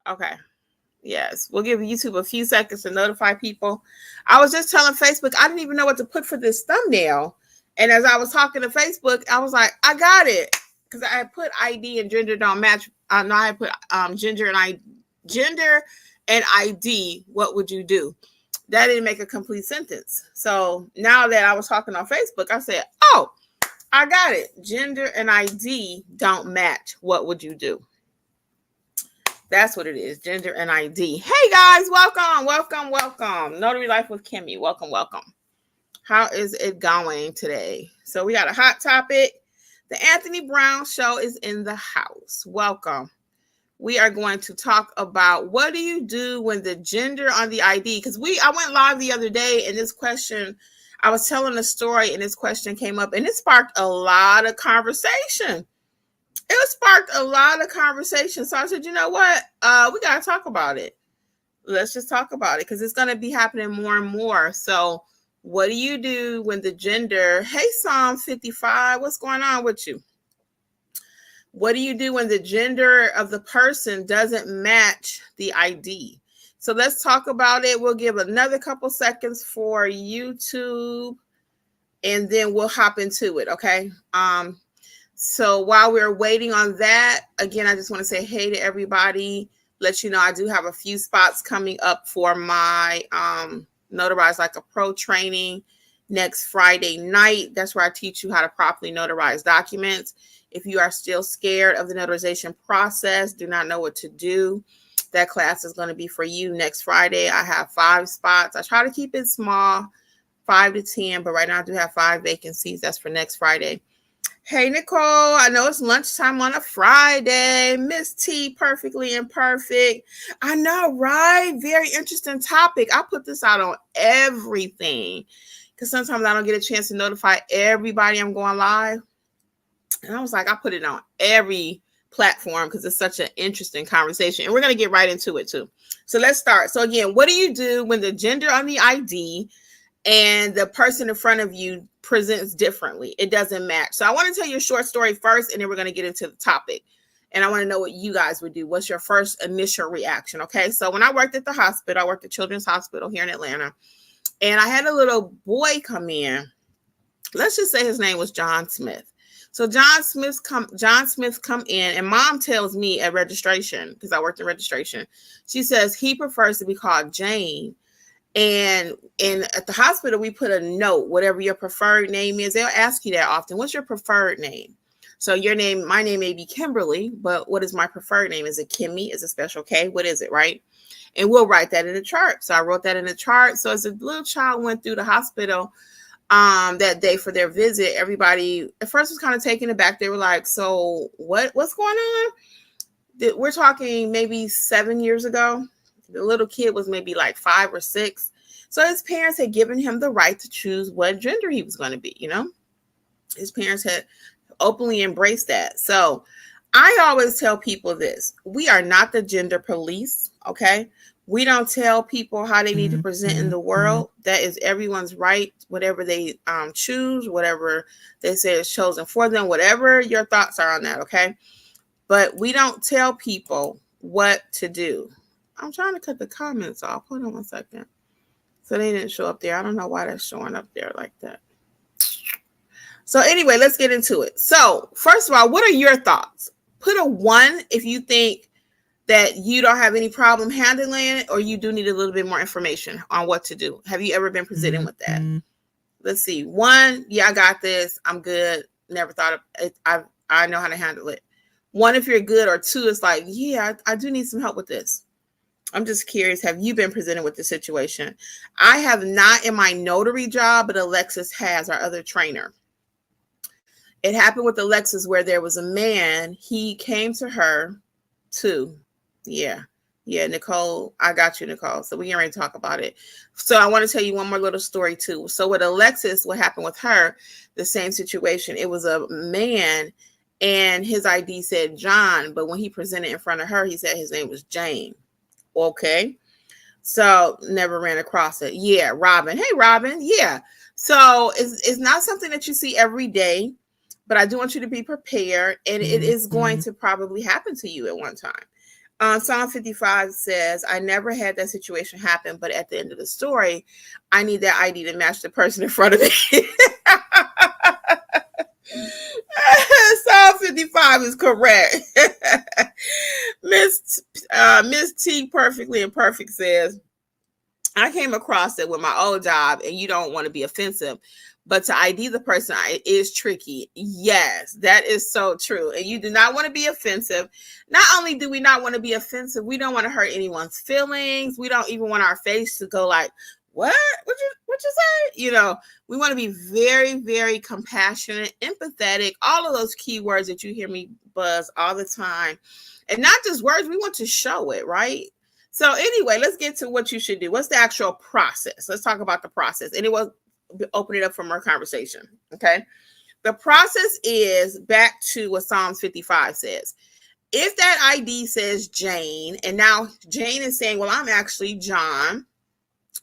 Okay. Yes. We'll give YouTube a few seconds to notify people. I was just telling Facebook, I didn't even know what to put for this thumbnail. And as I was talking to Facebook, I was like, I got it. Because I had put ID and gender don't match. No, I had put gender and ID. What would you do? That didn't make a complete sentence. So now that I was talking on Facebook, I said, oh, I got it. Gender and ID don't match. What would you do? That's what it is. Gender and ID. Hey guys, welcome. Notary Life with Kimmi. Welcome. How is it going today? So we got a hot topic. The Anthony Brown Show is in the house. Welcome. We are going to talk about what do you do when the gender on the ID, because I went live the other day and this question, I was telling a story and this question came up and it sparked a lot of conversation. So I said, you know what? We got to talk about it. Let's just talk about it because it's going to be happening more and more. So what do you do when the gender, hey, Psalm 55, what's going on with you? What do you do when the gender of the person doesn't match the ID? So let's talk about it. We'll give another couple seconds for YouTube and then we'll hop into it. Okay. So while we're waiting on that, again, I just want to say hey to everybody. Let you know I do have a few spots coming up for my Notarize Like a Pro training next Friday night. That's where I teach you how to properly notarize documents. If you are still scared of the notarization process, do not know what to do, that class is going to be for you next Friday. I have 5 spots. I try to keep it small, 5 to 10, but right now I do have 5 vacancies. That's for next Friday. Hey, Nicole, I know it's lunchtime on a Friday. Miss T, perfectly imperfect. I know, right? Very interesting topic. I put this out on everything because sometimes I don't get a chance to notify everybody I'm going live. And I was like, I put it on every platform because it's such an interesting conversation. And we're going to get right into it too. So let's start. So again, what do you do when the gender on the ID and the person in front of you presents differently? It doesn't match. So I want to tell you a short story first, and then we're going to get into the topic. And I want to know what you guys would do. What's your first initial reaction? Okay. So when I worked at the hospital, I worked at Children's Hospital here in Atlanta, and I had a little boy come in. Let's just say his name was John Smith. So John Smith come in, and mom tells me at registration, because I worked in registration, she says he prefers to be called Jane. And at the hospital, we put a note, whatever your preferred name is. They'll ask you that often. What's your preferred name? So my name may be Kimberly, but what is my preferred name? Is it Kimmi? Is it special K? What is it, right? And we'll write that in the chart. So I wrote that in the chart. So as a little child went through the hospital that day for their visit, everybody at first was kind of taken aback. They were like, so what's going on? We're talking maybe 7 years ago. The little kid was maybe like 5 or 6. So his parents had given him the right to choose what gender he was going to be, you know. His parents had openly embraced that. So I always tell people this. We are not the gender police, okay? We don't tell people how they need to present in the world. That is everyone's right, whatever they choose, whatever they say is chosen for them, whatever your thoughts are on that, okay? But we don't tell people what to do. I'm trying to cut the comments off. Hold on 1 second. So they didn't show up there. I don't know why that's showing up there like that. So anyway, let's get into it. So first of all, what are your thoughts? Put a 1 if you think that you don't have any problem handling it, or you do need a little bit more information on what to do. Have you ever been presented with that? Let's see. 1, yeah, I got this. I'm good. Never thought of it. I know how to handle it. 1 if you're good, or 2 is like, yeah, I do need some help with this. I'm just curious, have you been presented with the situation? I have not in my notary job, but Alexis has, our other trainer. It happened with Alexis where there was a man, he came to her too. Yeah, Nicole, I got you, Nicole. So we're going to talk about it. So I want to tell you one more little story too. So with Alexis, what happened with her, the same situation. It was a man and his ID said John, but when he presented in front of her, he said his name was Jane. Okay. So never ran across it. Yeah, Robin. Hey, Robin. Yeah. So it's not something that you see every day, but I do want you to be prepared, and it is going to probably happen to you at one time. Psalm 55 says, I never had that situation happen, but at the end of the story, I need that ID to match the person in front of me. Psalm 55 is correct. Miss T Perfectly Imperfect says, I came across it with my old job, and you don't want to be offensive, but to ID the person is tricky. Yes, that is so true. And you do not want to be offensive. Not only do we not want to be offensive, we don't want to hurt anyone's feelings. We don't even want our face to go like, what you say? You know, we want to be very, very compassionate, empathetic, all of those key words that you hear me buzz all the time. And not just words, we want to show it, right? So anyway, let's get to what you should do. What's the actual process? Let's talk about the process. And it will open it up for more conversation. Okay. The process is back to what Psalms 55 says. If that ID says Jane, and now Jane is saying, well, I'm actually John,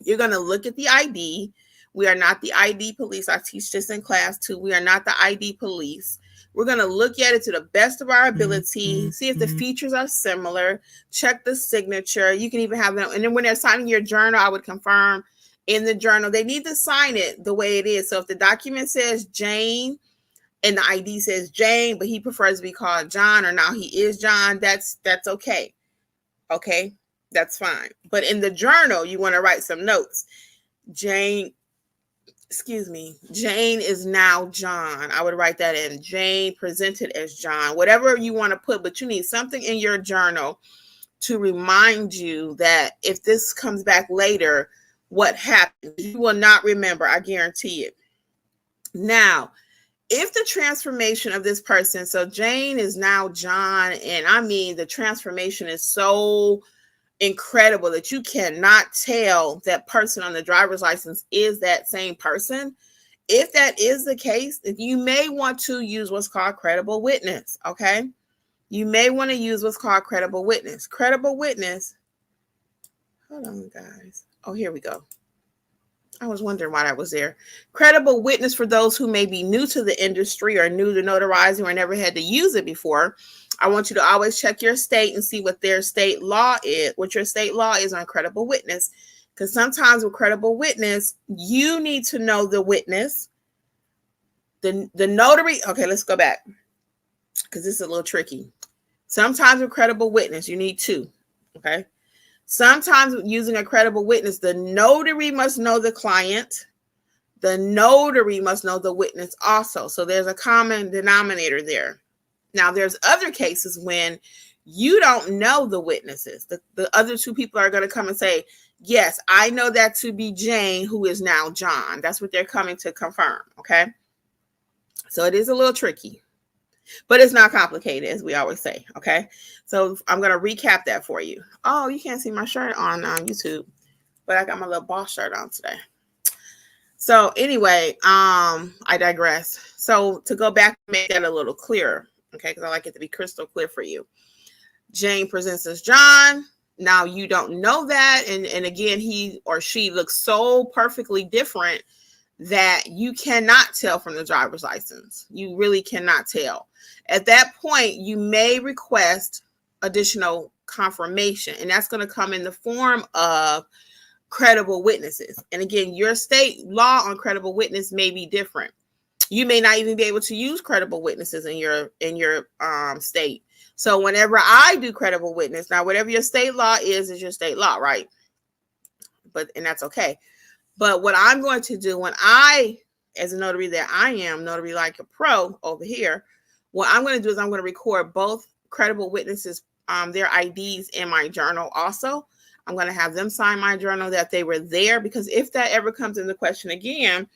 you're going to look at the ID. We are not the ID police. I teach this in class too. We are not the ID police. We're going to look at it to the best of our ability, see if the features are similar, check the signature. You can even have them. And then when they're signing your journal, I would confirm in the journal, they need to sign it the way it is. So if the document says Jane and the ID says Jane, but he prefers to be called John, or now he is John, that's okay. Okay, that's fine. But in the journal, you want to write some notes. Jane is now John. I would write that in. Jane presented as John. Whatever you want to put, but you need something in your journal to remind you that if this comes back later, what happened? You will not remember. I guarantee it. Now, if the transformation of this person, so Jane is now John, and I mean the transformation is so incredible that you cannot tell that person on the driver's license is that same person. If that is the case, you may want to use what's called credible witness. Okay. You may want to use what's called credible witness. Credible witness. Hold on, guys. Oh, here we go. I was wondering why that was there. Credible witness, for those who may be new to the industry or new to notarizing or never had to use it before, I want you to always check your state and see what their state law is, what your state law is on credible witness. Because sometimes with credible witness, you need to know the witness, the notary. Okay, let's go back because this is a little tricky. Sometimes with credible witness, you need two. Okay. Sometimes using a credible witness, the notary must know the client. The notary must know the witness also. So there's a common denominator there. Now, there's other cases when you don't know the witnesses. The other two people are going to come and say, yes, I know that to be Jane, who is now John. That's what they're coming to confirm. Okay. So it is a little tricky, but it's not complicated, as we always say. Okay. So I'm going to recap that for you. Oh, you can't see my shirt on YouTube, but I got my little boss shirt on today. So anyway, I digress. So to go back and make that a little clearer. Okay, because I like it to be crystal clear for you. Jane presents as John. Now you don't know that. And again, he or she looks so perfectly different that you cannot tell from the driver's license. You really cannot tell. At that point, you may request additional confirmation. And that's going to come in the form of credible witnesses. And again, your state law on credible witness may be different. You may not even be able to use credible witnesses in your state. So whenever I do credible witness, now whatever your state law is your state law, right? And that's okay. But what I'm going to do when I, as a notary that I am, Notary Like a Pro over here, what I'm going to do is I'm going to record both credible witnesses, their IDs in my journal also. I'm going to have them sign my journal that they were there, because if that ever comes into question again,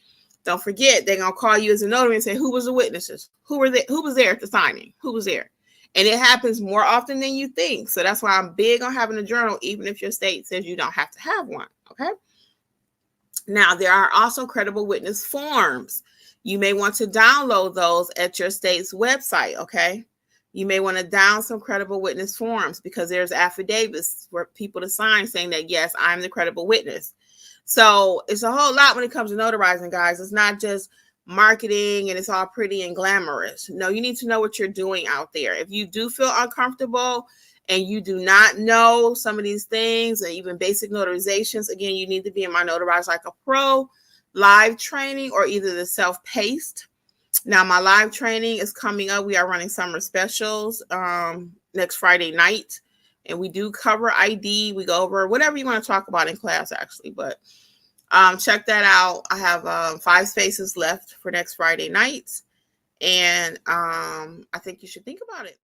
don't forget, they're going to call you as a notary and say, who was the witnesses? Who were they? Who was there at the signing? Who was there? And it happens more often than you think. So that's why I'm big on having a journal, even if your state says you don't have to have one. Okay. Now, there are also credible witness forms. You may want to download those at your state's website. Okay. You may want to download some credible witness forms, because there's affidavits for people to sign saying that, yes, I'm the credible witness. So it's a whole lot when it comes to notarizing, guys. It's not just marketing and it's all pretty and glamorous. No, you need to know what you're doing out there. If you do feel uncomfortable and you do not know some of these things, or even basic notarizations, again, you need to be in my Notarize Like a Pro live training, or either the self-paced. Now, my live training is coming up. We are running summer specials next Friday night, and we do cover ID. We go over whatever you want to talk about in class, actually, but check that out. I have 5 spaces left for next Friday night, and I think you should think about it.